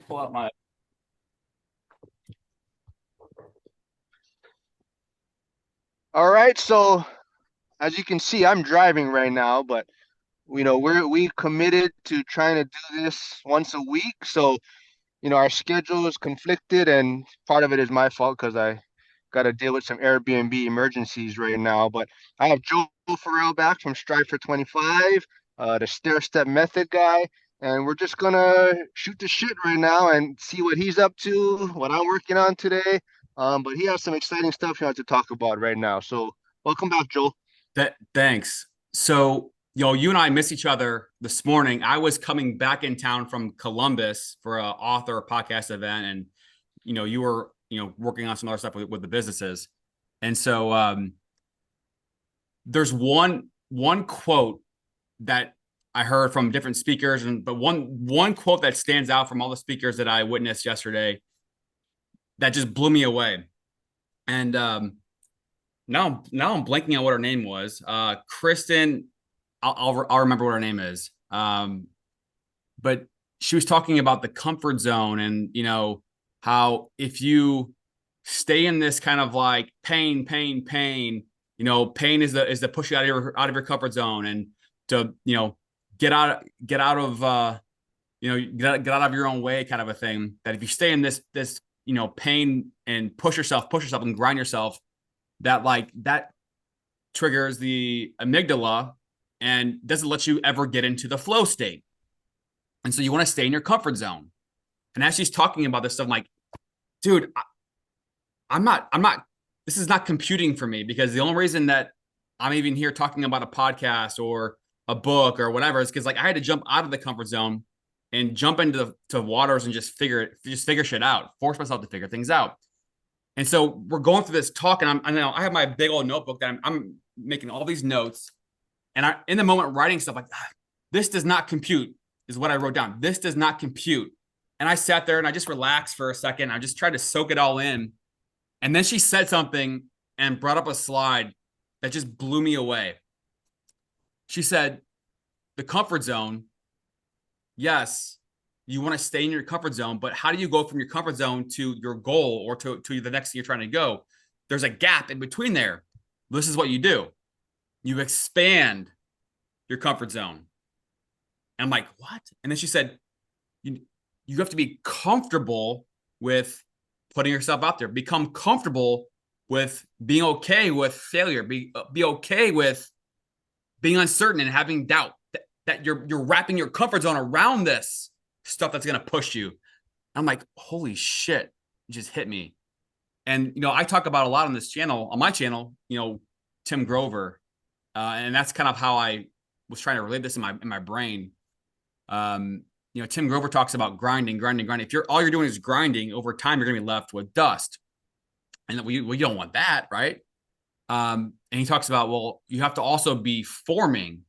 pull out my. All right, so as you can see, I'm driving right now, but we committed to trying to do this once a week. So, our schedule is conflicted, and part of it is my fault because I got to deal with some Airbnb emergencies right now. But I have Joe Farrell back from Strive for 25, the stair step method guy, and we're just gonna shoot the shit right now and see what he's up to, what I'm working on today. But he has some exciting stuff he wants to talk about right now. So, welcome back, Joel. Thanks. So, you and I missed each other this morning. I was coming back in town from Columbus for a author podcast event, and you were working on some other stuff with the businesses. And so, there's one quote that I heard from different speakers, but one quote that stands out from all the speakers that I witnessed yesterday that just blew me away. And now I'm blanking on what her name was. Kristen, I'll remember what her name is. But she was talking about the comfort zone, and how if you stay in this kind of like pain, pain is the push you out of your comfort zone, and to get out of get out of your own way, kind of a thing. That if you stay in this pain and push yourself and grind yourself, that triggers the amygdala and doesn't let you ever get into the flow state. And so you want to stay in your comfort zone. And as she's talking about this stuff, I'm like, dude, I'm not, this is not computing for me, because the only reason that I'm even here talking about a podcast or a book or whatever is because like I had to jump out of the comfort zone and jump into to waters and just figure shit out, force myself to figure things out. And so we're going through this talk, and I have my big old notebook that I'm making all these notes, and I in the moment writing stuff like, this does not compute, is what I wrote down. This does not compute. And I sat there and I just relaxed for a second. I just tried to soak it all in. And then she said something and brought up a slide that just blew me away. She said, the comfort zone, yes, you want to stay in your comfort zone, but how do you go from your comfort zone to your goal, or to the next thing you're trying to go? There's a gap in between there. This is what you do. You expand your comfort zone. And I'm like, what? And then she said, you have to be comfortable with putting yourself out there. Become comfortable with being okay with failure. Be okay with being uncertain and having doubt. That you're wrapping your comfort zone around this stuff that's going to push you. I'm like, holy shit, it just hit me. And I talk about a lot on this channel, on my channel, Tim Grover, and that's kind of how I was trying to relate this in my brain. Tim Grover talks about grinding. If all you're doing is grinding, over time, you're going to be left with dust, and we don't want that, right? And he talks about, well, you have to also be forming,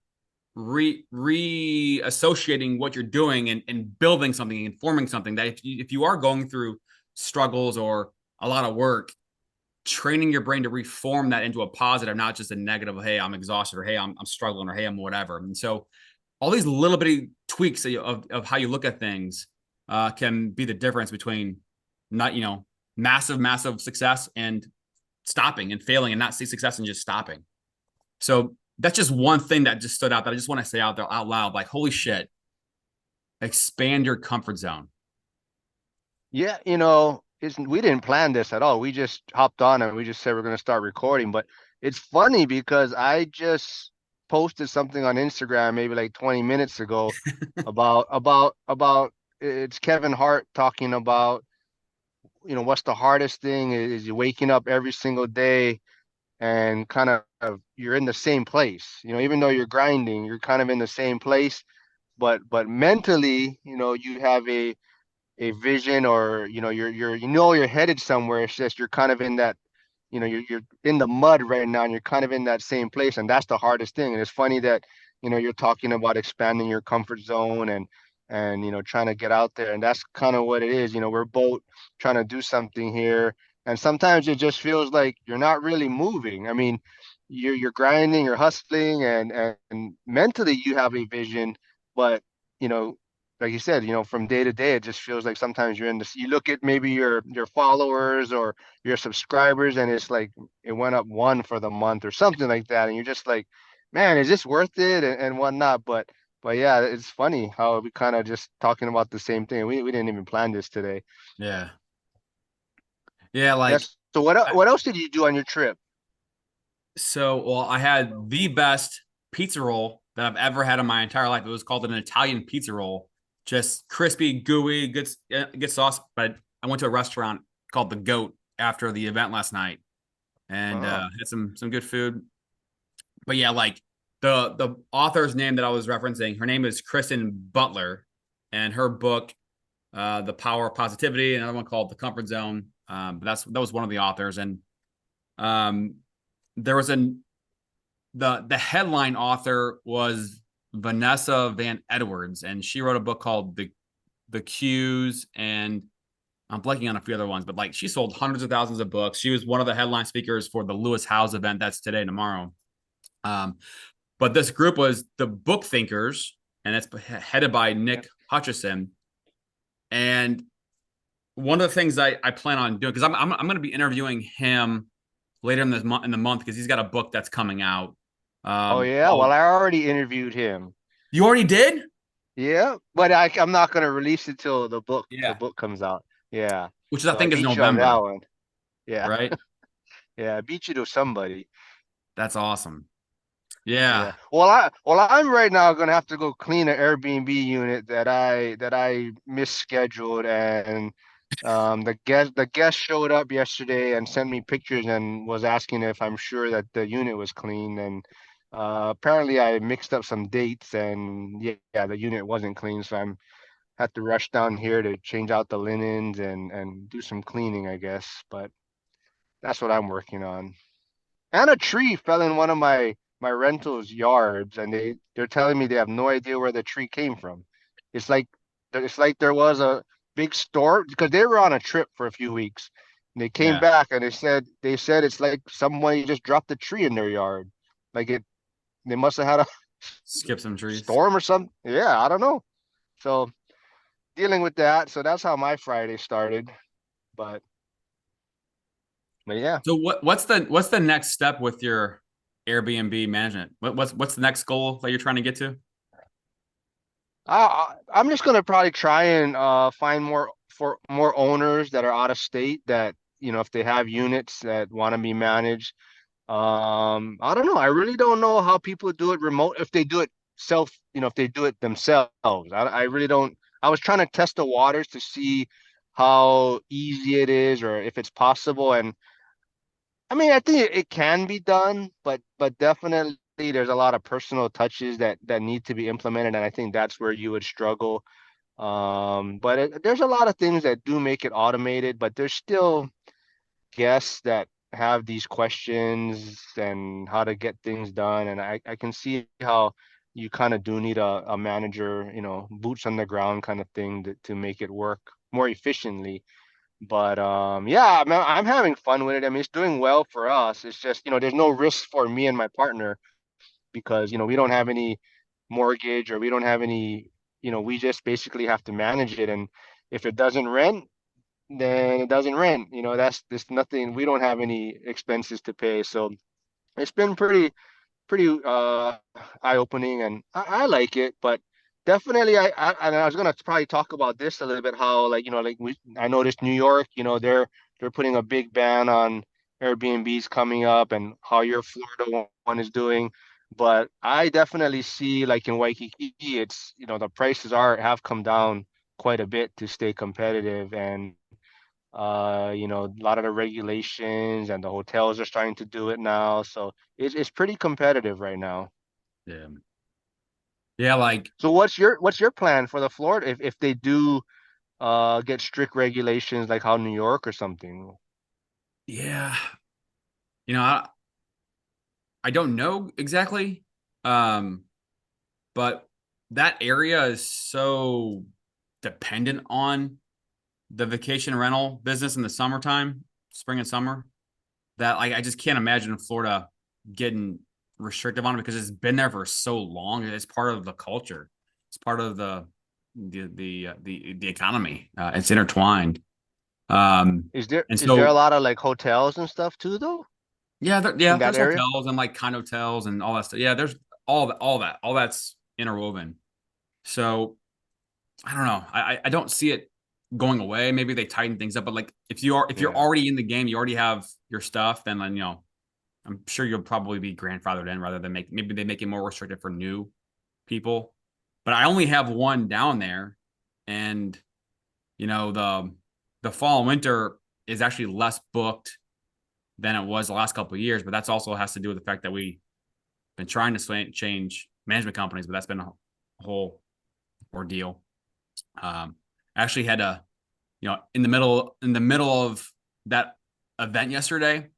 reassociating what you're doing, and building something and forming something that if you are going through struggles or a lot of work, training your brain to reform that into a positive, not just a negative, hey, I'm exhausted, or hey, I'm struggling, or hey, I'm whatever. And so all these little bitty tweaks of how you look at things can be the difference between not, massive success and stopping and failing, and not see success and just stopping. So that's just one thing that just stood out that I just want to say out there out loud. Like, holy shit, expand your comfort zone. Yeah, we didn't plan this at all. We just hopped on and we just said we're going to start recording. But it's funny because I just posted something on Instagram maybe like 20 minutes ago about it's Kevin Hart talking about, what's the hardest thing is you waking up every single day and kind of you're in the same place. Even though you're grinding, you're kind of in the same place, but mentally, you have a vision, or you're headed somewhere. It's just you're kind of in that, you're in the mud right now, and you're kind of in that same place, and that's the hardest thing. And it's funny that you're talking about expanding your comfort zone, and trying to get out there, and that's kind of what it is. We're both trying to do something here, and sometimes it just feels like you're not really moving. I mean, you're grinding, you're hustling, and mentally you have a vision, but you know like you said, from day to day, it just feels like sometimes you're in this. You look at maybe your followers or your subscribers, and it's like it went up one for the month or something like that, and you're just like, man, is this worth it and whatnot? But yeah, it's funny how we kind of just talking about the same thing. We didn't even plan this today. Yeah. Yeah, like Yes. So what I- what else did you do on your trip? well, I had the best pizza roll that I've ever had in my entire life. It was called an Italian pizza roll. Just crispy, gooey, good sauce. But I went to a restaurant called The Goat after the event last night and Oh, had some good food. But yeah, like the author's name that I was referencing, her name is Kristen Butler, and her book, The Power of Positivity, another one called The Comfort Zone. But that was one of the authors, and um, there was the headline author was Vanessa Van Edwards, and she wrote a book called The Cues, and I'm blanking on a few other ones, but like she sold hundreds of thousands of books. She was one of the headline speakers for the Lewis Howes event that's today and tomorrow. Um, but this group was the Book Thinkers, and it's headed by Nick Hutchison. And one of the things I plan on doing, because I'm going to be interviewing him later in the month because he's got a book that's coming out. oh yeah. Well, Called, I already interviewed him. you already did? Yeah, but I'm not gonna release it till the Yeah, book comes out. Yeah. which I So I think is beat you on that November, one. Yeah. right? Yeah, I beat you to somebody. That's awesome. Yeah. Yeah, I'm right now gonna have to go clean an Airbnb unit that I misscheduled, and the guest showed up yesterday and sent me pictures and was asking if I'm sure that the unit was clean, and apparently I mixed up some dates, and yeah, the unit wasn't clean, so I'm had to rush down here to change out the linens and do some cleaning, I guess. But that's what I'm working on. And a tree fell in one of my rentals yards, and they're telling me they have no idea where the tree came from. It's like there was a big storm because they were on a trip for a few weeks. And they came yeah. back and they said it's like someone just dropped a tree in their yard. Like they must have had a Skip some trees. storm or something. Yeah, I don't know. So dealing with that. So that's how my Friday started. But but yeah. So what's the next step with your Airbnb management? What's the next goal that you're trying to get to? I'm just gonna probably try and find more owners that are out of state that if they have units that want to be managed. I don't know. I really don't know how people do it remote. If they do it if they do it themselves. I really don't. I was trying to test the waters to see how easy it is or if it's possible. And I mean, I think it can be done, but definitely there's a lot of personal touches that need to be implemented, and I think that's where you would struggle. But there's a lot of things that do make it automated, but there's still guests that have these questions and how to get things done, and I can see how you kind of do need a manager, boots on the ground kind of thing to make it work more efficiently. But yeah, I'm having fun with it. I mean, it's doing well for us. It's just, there's no risk for me and my partner because, we don't have any mortgage or we don't have any, we just basically have to manage it. And if it doesn't rent, then it doesn't rent. There's nothing, we don't have any expenses to pay. So it's been pretty eye-opening, and I like it. But definitely I was gonna probably talk about this a little bit, how like I noticed New York, they're putting a big ban on Airbnbs coming up, and how your Florida one is doing. But I definitely see, like in Waikiki, it's the prices have come down quite a bit to stay competitive, and a lot of the regulations and the hotels are starting to do it now. So it's pretty competitive right now. Yeah. Yeah, like So what's your plan for the Florida if they do get strict regulations like how New York or something? yeah. You know, I don't know exactly. Um, but that area is so dependent on the vacation rental business in the summertime, spring and summer, that like I just can't imagine Florida getting restrictive on it because it's been there for so long. It's part of the culture. It's part of the the economy. It's intertwined. Um, and Is there a so lot of like hotels and stuff too though yeah, in that there's area? hotels and like condos and all that stuff. Yeah, there's all that's interwoven. So I don't know. I don't see it going away. Maybe they tighten things up, but like if you're Yeah. already in the game, you already have your stuff, then I'm sure you'll probably be grandfathered in rather than maybe they make it more restrictive for new people. But I only have one down there, and the fall and winter is actually less booked than it was the last couple of years. But that's also has to do with the fact that we've been trying to change management companies, but that's been a whole ordeal. I actually had to, in the middle of that event yesterday,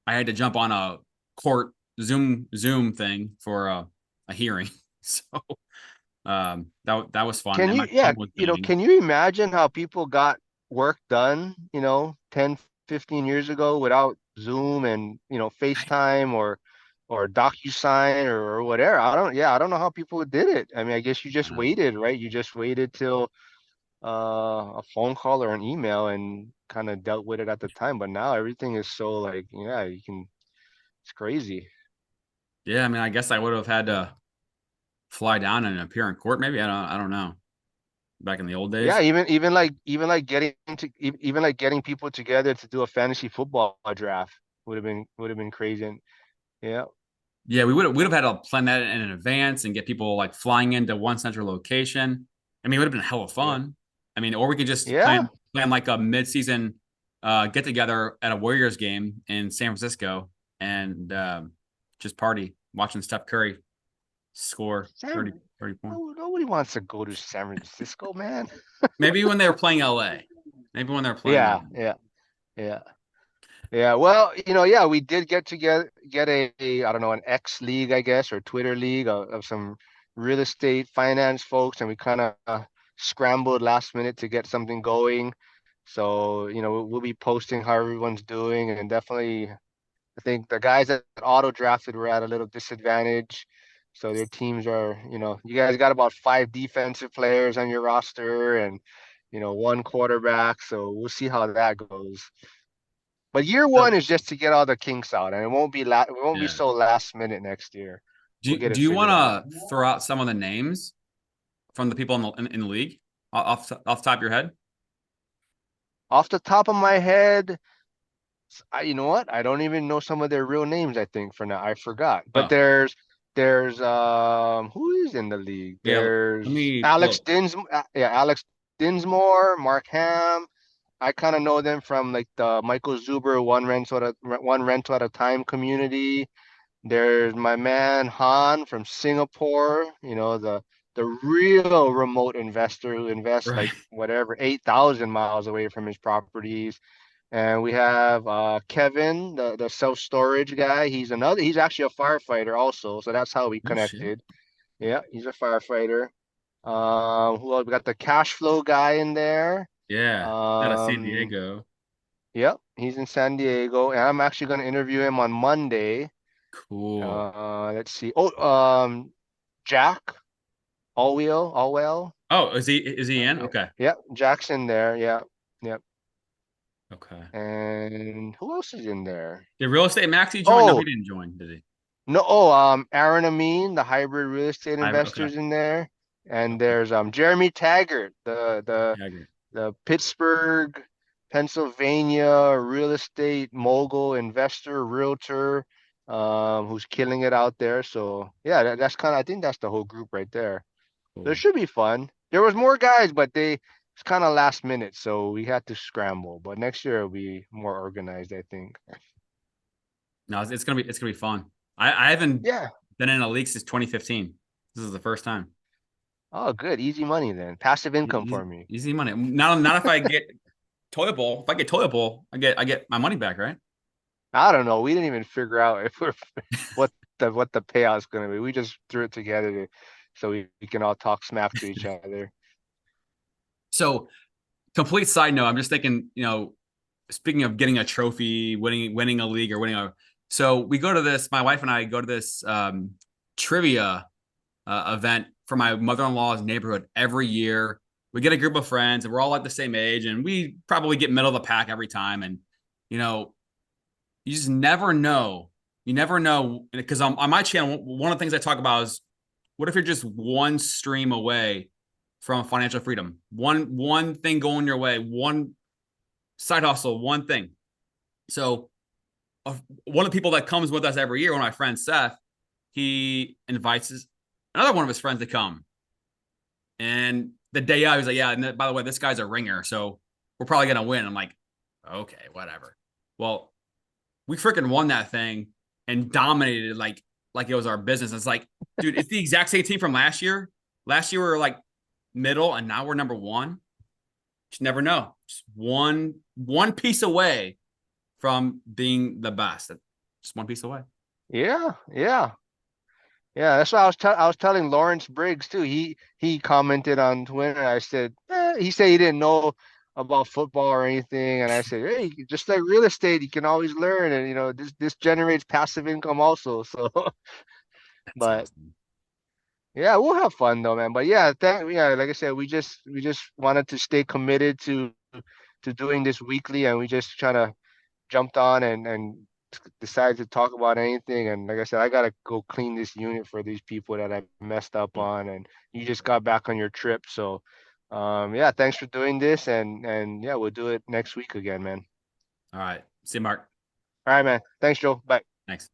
I had to jump on a court Zoom thing for a hearing. So that was fun, Can and my you, yeah, phone was dying. can you imagine how people got work done, 10, 15 years ago without Zoom and, FaceTime or DocuSign or whatever? I don't know how people did it. I mean, I guess you I just know. waited, right? You just waited till a phone call or an email and kind of dealt with it at the time. But now everything is so like, yeah, it's crazy. Yeah, I mean, I guess I would have had to fly down and appear in court. Maybe I don't know. Back in the old Yeah, days. even like even like getting people together to do a fantasy football draft would have been crazy. And yeah, Yeah, we would have had to plan that in advance and get people like flying into one central location. I mean, it would have been hell of yeah, fun. I mean, or we could just yeah. plan like a mid-season get together at a Warriors game in San Francisco and just party watching Steph Curry score San, 30 points. no, nobody wants to go to San Francisco, man. Maybe when they were playing LA. Maybe when they're playing Yeah, LA. yeah, yeah. Yeah, well, yeah, we did get I don't know, an X league, I guess, or Twitter league of some real estate finance folks, and we kind of scrambled last minute to get something going. So, we'll be posting how everyone's doing, and definitely, I think the guys that auto drafted were at a little disadvantage. So their teams are, you guys got about five defensive players on your roster and, one quarterback. So we'll see how that goes. But year one So is just to get all the kinks out, and it won't be yeah. so last minute next year. We'll get Do it you want figured out. to throw out some of the names from the people in the league off the top of your head? Off the top of my head, you know what? I don't even know some of their real names, I think, for now. I forgot. But Oh, there's who is in the league? yeah. Let There's me look. Alex Dinsmore, Mark Ham. I kind of know them from like the Michael Zuber one rental at a time community. There's my man Han from Singapore, the real remote investor who invests Right. like whatever 8,000 miles away from his properties. And we have Kevin, the self-storage guy. He's actually a firefighter also, so that's how we Oh shit. connected. Yeah, he's a firefighter. Who else? We got the cash flow guy in there. Yeah. Out of San Um, Diego. yep, he's in San Diego, and I'm actually going to interview him on Monday. Cool. Let's see. Oh, Jack Allwell. Oh, is he in? Yeah, Okay. yeah, Jack's in there. Yeah, yeah. Okay. And who else is in there? Did Real Estate Maxi join? No, he Oh, didn't join, did he? no. Aaron Amin, the hybrid real estate Okay. investors in there. And Okay. there's Jeremy Taggart, the Yeah, I agree. the Pittsburgh, Pennsylvania real estate mogul, investor, realtor, who's killing it out there. So yeah, that's kind of I think that's the whole group right there. So it Cool. should be fun. There was more guys, but it's kind of last minute, so we had to scramble. But next year it'll be more organized, I think. No, it's gonna be fun. I haven't Yeah. been in a league since 2015. This is the first time. Oh, good. Easy money then. Passive income Easy, for me. easy money. Not if I get toilet bowl. If I get toilet bowl, I get my money back, right? I don't know. We didn't even figure out if we're what the payout's gonna be. We just threw it together so we can all talk smack to each other. So, complete side note, I'm just thinking, speaking of getting a trophy, winning a league or winning a so we go to this, my wife and I go to this trivia event for my mother-in-law's neighborhood every year. We get a group of friends and we're all like the same age and we probably get middle of the pack every time. And, you know, you just never know. You never know. Because on my channel, one of the things I talk about is what if you're just one stream away from financial freedom? One thing going your way, one side hustle, one thing. So one of the people that comes with us every year, one of my friends, Seth, he invites another one of his friends to come. And the day out, he's like, yeah, and by the way, this guy's a ringer, so we're probably gonna win. I'm like, okay, whatever. Well, we freaking won that thing and dominated like it was our business. It's like, dude, it's the exact same team from last year. Last year we were like middle, and now we're number one. Just never know. Just one piece away from being the best. Just one piece away. Yeah, yeah. Yeah, that's what I was telling Lawrence Briggs too. He commented on Twitter. I said, he said he didn't know about football or anything, and I said, hey, just like real estate, you can always learn, and this generates passive income also. So, That's but awesome. yeah, we'll have fun though, man. But yeah, like I said, we just wanted to stay committed to doing this weekly, and we just kind of jumped on and decided to talk about anything. And like I said, I gotta go clean this unit for these people that I messed up Cool. on. And you just got back on your trip, so yeah, thanks for doing this, and yeah, we'll do it next week again, man. All right. See you, Mark. All right, man. Thanks, Joe. Bye. Thanks.